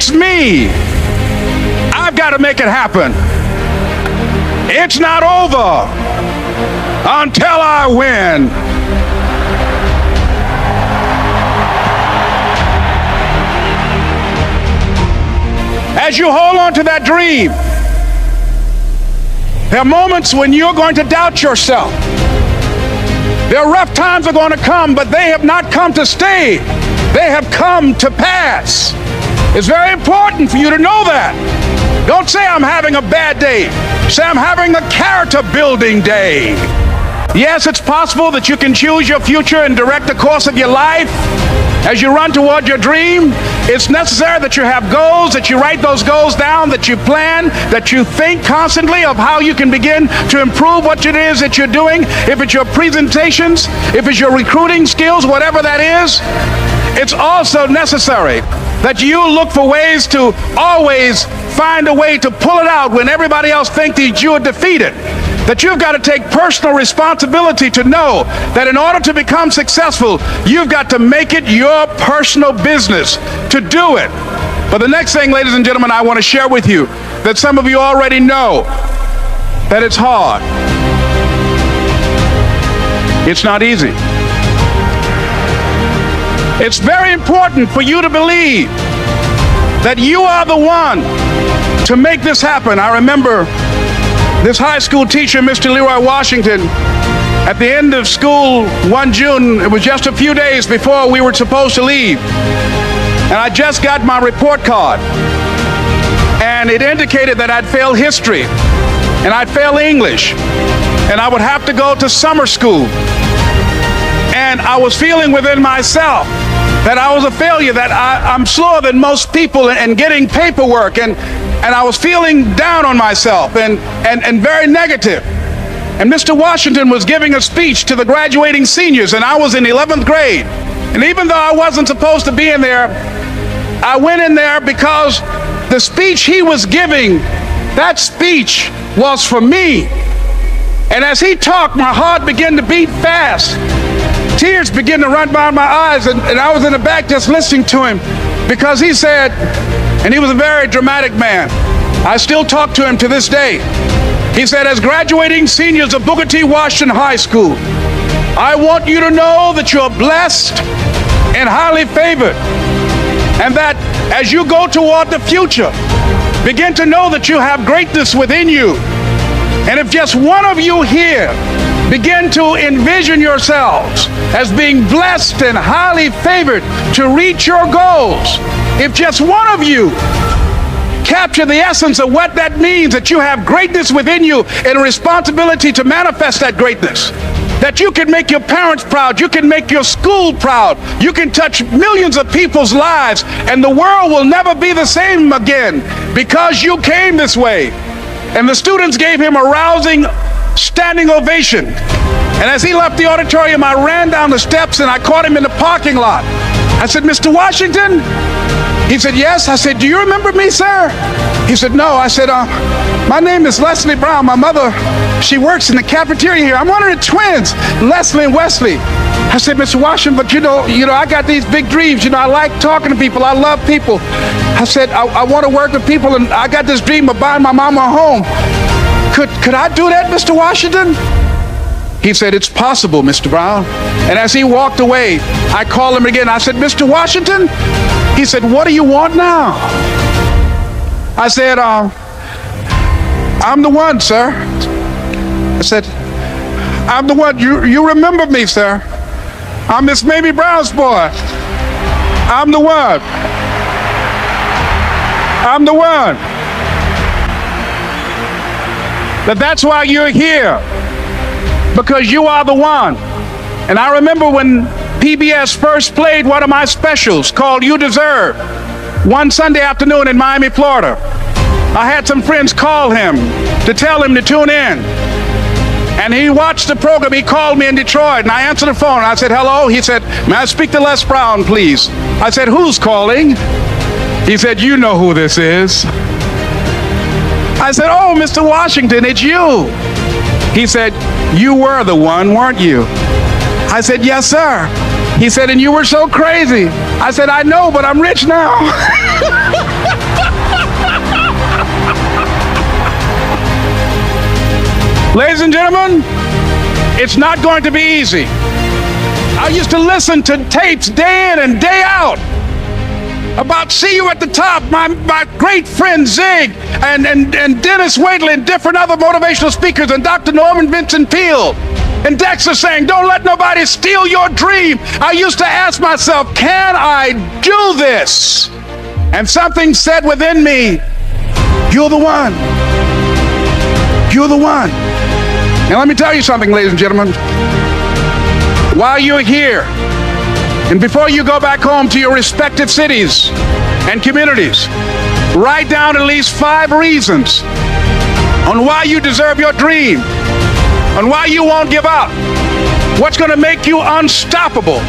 It's me. I've got to make it happen. It's not over until I win. As you hold on to that dream, there are moments when you're going to doubt yourself. There are rough times are going to come, but they have not come to stay. They have come to pass. It's very important for you to know that. Don't say I'm having a bad day. Say I'm having a character building day. Yes, it's possible that you can choose your future and direct the course of your life as you run toward your dream. It's necessary that you have goals, that you write those goals down, that you plan, that you think constantly of how you can begin to improve what it is that you're doing. If it's your presentations, if it's your recruiting skills, whatever that is, it's also necessary that you look for ways to always find a way to pull it out when everybody else thinks that you are defeated. That you've got to take personal responsibility to know that in order to become successful, you've got to make it your personal business to do it. But the next thing, ladies and gentlemen, I want to share with you that some of you already know that it's hard. It's not easy. It's very important for you to believe that you are the one to make this happen. I remember this high school teacher, Mr. Leroy Washington, at the end of school one June, it was just a few days before we were supposed to leave, and I just got my report card, and it indicated that I'd failed history, and I'd failed English, and I would have to go to summer school. And I was feeling within myself that I was a failure, that I'm slower than most people in getting paperwork, and I was feeling down on myself and very negative. And Mr. Washington was giving a speech to the graduating seniors, and I was in 11th grade. And even though I wasn't supposed to be in there, I went in there because the speech he was giving, that speech was for me. And as he talked, my heart began to beat fast. Tears began to run down my eyes, and I was in the back just listening to him, because he said, and he was a very dramatic man. I still talk to him to this day. He said, as graduating seniors of Booker T. Washington High School, I want you to know that you're blessed and highly favored, and that as you go toward the future, begin to know that you have greatness within you. And if just one of you here begin to envision yourselves as being blessed and highly favored to reach your goals, if just one of you capture the essence of what that means, that you have greatness within you and a responsibility to manifest that greatness, that you can make your parents proud, you can make your school proud, you can touch millions of people's lives, and the world will never be the same again because you came this way. And the students gave him a rousing standing ovation. And as he left the auditorium, I ran down the steps and I caught him in the parking lot. I said, Mr. Washington? He said, yes. I said, do you remember me, sir? He said, no. I said, my name is Leslie Brown. My mother, she works in the cafeteria here. I'm one of the twins, Leslie and Wesley. I said, Mr. Washington, but you know, I got these big dreams. I like talking to people. I love people. I said, I want to work with people, and I got this dream of buying my mama a home. Could I do that, Mr. Washington? He said, it's possible, Mr. Brown. And as he walked away, I called him again. I said, Mr. Washington? He said, what do you want now? I said, I'm the one, sir. I said, I'm the one. You remember me, sir. I'm Miss Mamie Brown's boy. I'm the one. I'm the one. That's why you're here, because you are the one. And I remember when PBS first played one of my specials called You Deserve, one Sunday afternoon in Miami, Florida. I had some friends call him to tell him to tune in. And he watched the program. He called me in Detroit, and I answered the phone. I said, hello. He said, may I speak to Les Brown, please? I said, who's calling? He said, you know who this is. I said, oh, Mr. Washington, it's you. He said, you were the one, weren't you? I said, yes, sir. He said, and you were so crazy. I said, I know, but I'm rich now. Ladies and gentlemen, it's not going to be easy. I used to listen to tapes day in and day out about See You at the Top, my great friend Zig and Dennis Waitley and different other motivational speakers and Dr. Norman Vincent Peale and Dexter saying, don't let nobody steal your dream. I used to ask myself, can I do this? And something said within me, you're the one. You're the one. Now let me tell you something, ladies and gentlemen. While you're here, and before you go back home to your respective cities and communities, write down at least 5 reasons on why you deserve your dream, on why you won't give up, what's going to make you unstoppable,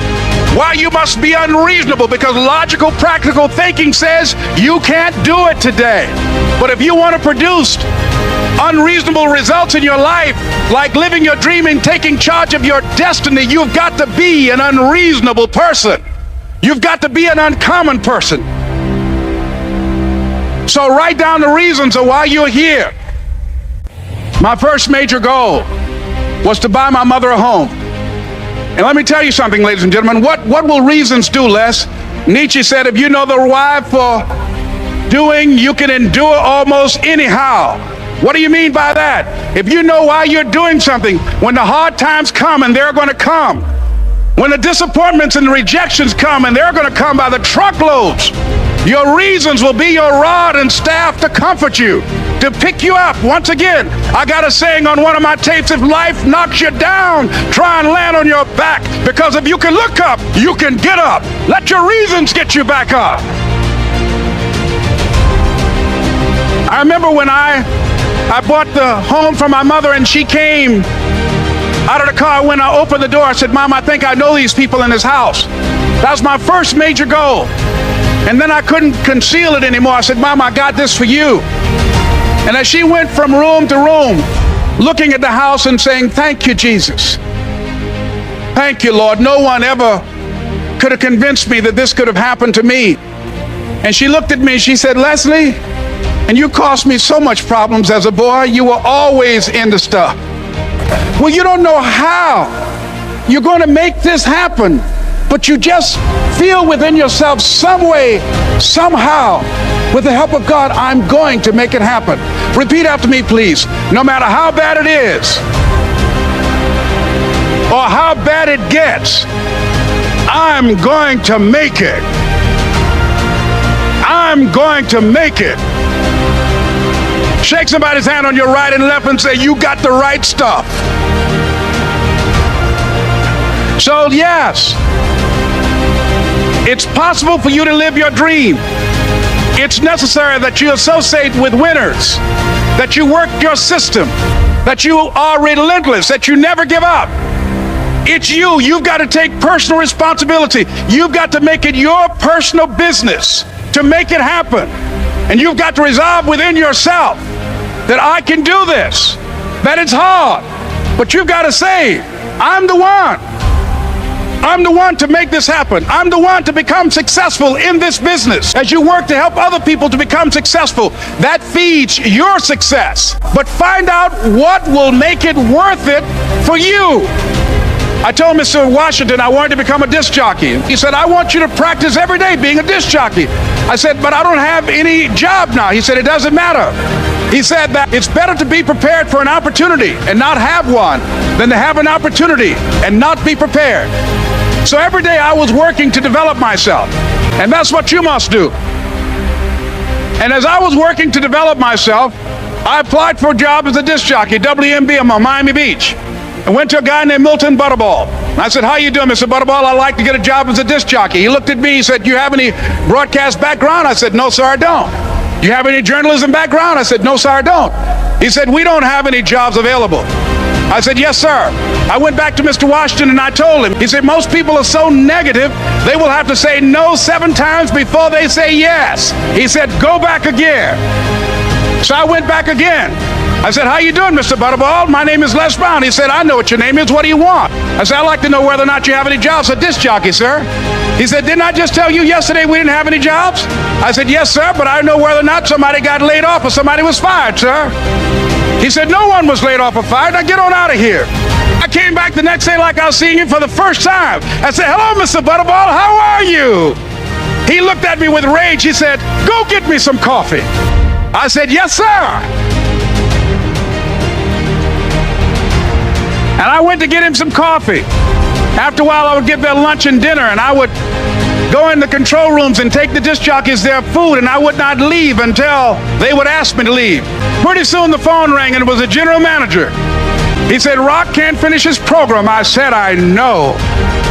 why you must be unreasonable, because logical, practical thinking says you can't do it today. But if you want to produce unreasonable results in your life, like living your dream and taking charge of your destiny, you've got to be an unreasonable person. You've got to be an uncommon person. So write down the reasons of why you're here. My first major goal was to buy my mother a home. And let me tell you something, ladies and gentlemen, what will reasons do, Les? Nietzsche said, if you know the why for doing, you can endure almost anyhow. What do you mean by that? If you know why you're doing something, when the hard times come, and they're going to come, when the disappointments and the rejections come, and they're going to come by the truckloads, your reasons will be your rod and staff to comfort you, to pick you up. Once again, I got a saying on one of my tapes, if life knocks you down, try and land on your back, because if you can look up, you can get up. Let your reasons get you back up. I remember when I bought the home for my mother, and she came out of the car. When I opened the door, I said, Mom, I think I know these people in this house. That was my first major goal. And then I couldn't conceal it anymore. I said, Mom, I got this for you. And as she went from room to room, looking at the house and saying, thank you, Jesus. Thank you, Lord. No one ever could have convinced me that this could have happened to me. And she looked at me, she said, Leslie, and you caused me so much problems as a boy. You were always into stuff. Well, you don't know how you're going to make this happen, but you just feel within yourself some way, somehow, with the help of God, I'm going to make it happen. Repeat after me, please. No matter how bad it is or how bad it gets, I'm going to make it. I'm going to make it. Shake somebody's hand on your right and left and say, you got the right stuff. So yes, it's possible for you to live your dream. It's necessary that you associate with winners, that you work your system, that you are relentless, that you never give up. It's you. You've got to take personal responsibility. You've got to make it your personal business to make it happen. And you've got to resolve within yourself that I can do this, that it's hard, but you've got to say, I'm the one. I'm the one to make this happen. I'm the one to become successful in this business. As you work to help other people to become successful, that feeds your success. But find out what will make it worth it for you. I told Mr. Washington I wanted to become a disc jockey. He said, I want you to practice every day being a disc jockey. I said, but I don't have any job now. He said, it doesn't matter. He said that it's better to be prepared for an opportunity and not have one than to have an opportunity and not be prepared. So every day I was working to develop myself. And that's what you must do. And as I was working to develop myself, I applied for a job as a disc jockey, WMB, on Miami Beach. I went to a guy named Milton Butterball. I said, how you doing, Mr. Butterball? I'd like to get a job as a disc jockey. He looked at me, he said, do you have any broadcast background? I said, no, sir, I don't. Do you have any journalism background? I said, no, sir, I don't. He said, we don't have any jobs available. I said, yes, sir. I went back to Mr. Washington and I told him. He said, most people are so negative, they will have to say no 7 times before they say yes. He said, go back again. So I went back again. I said, how you doing, Mr. Butterball? My name is Les Brown. He said, I know what your name is. What do you want? I said, I'd like to know whether or not you have any jobs as a disc jockey, sir. He said, didn't I just tell you yesterday we didn't have any jobs? I said, yes, sir, but I know whether or not somebody got laid off or somebody was fired, sir. He said, no one was laid off or fired. Now get on out of here. I came back the next day like I was seeing him for the first time. I said, hello, Mr. Butterball, how are you? He looked at me with rage. He said, go get me some coffee. I said, yes, sir. And I went to get him some coffee. After a while, I would get their lunch and dinner, and I would go in the control rooms and take the disc jockeys their food, and I would not leave until they would ask me to leave. Pretty soon the phone rang, and it was the general manager. He said, Rock can't finish his program. I said, I know.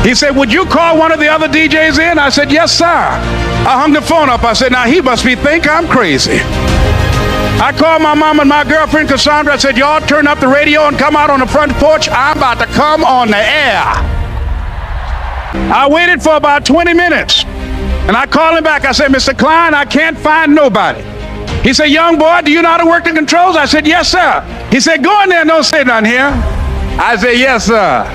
He said, would you call one of the other DJs in? I said, yes, sir. I hung the phone up. I said, now he must think I'm crazy. I called my mom and my girlfriend, Cassandra. I said, y'all turn up the radio and come out on the front porch. I'm about to come on the air. I waited for about 20 minutes, and I called him back. I said, Mr. Klein, I can't find nobody. He said, young boy, do you know how to work the controls? I said, yes, sir. He said, go in there and don't say nothing here. I said, yes, sir.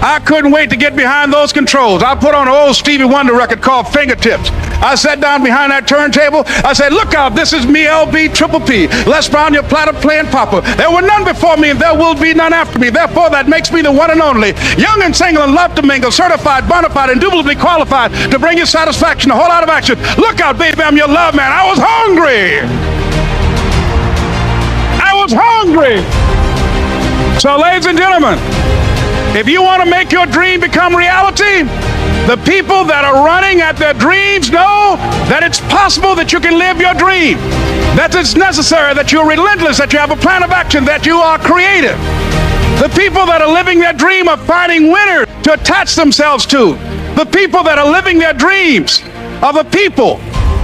I couldn't wait to get behind those controls. I put on an old Stevie Wonder record called Fingertips. I sat down behind that turntable. I said, look out, this is me, LB Triple P, Les Brown, your platter playing papa. There were none before me, and there will be none after me. Therefore, that makes me the one and only. Young and single and love to mingle, certified, bona fide, indubitably qualified to bring you satisfaction, a whole lot of action. Look out, baby, I'm your love man. I was hungry. I was hungry. So, ladies and gentlemen, if you want to make your dream become reality, the people that are running at their dreams know that it's possible that you can live your dream, that it's necessary, that you're relentless, that you have a plan of action, that you are creative. The people that are living their dream are finding winners to attach themselves to. The people that are living their dreams are the people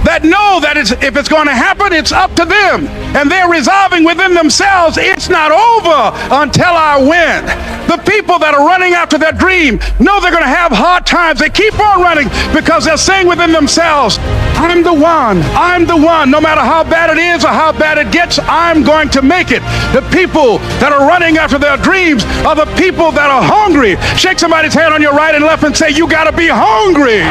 that know that if it's going to happen, it's up to them. And they're resolving within themselves, it's not over until I win. The people that are running after their dream know they're going to have hard times. They keep on running because they're saying within themselves, I'm the one. I'm the one. No matter how bad it is or how bad it gets, I'm going to make it. The people that are running after their dreams are the people that are hungry. Shake somebody's hand on your right and left and say, you got to be hungry.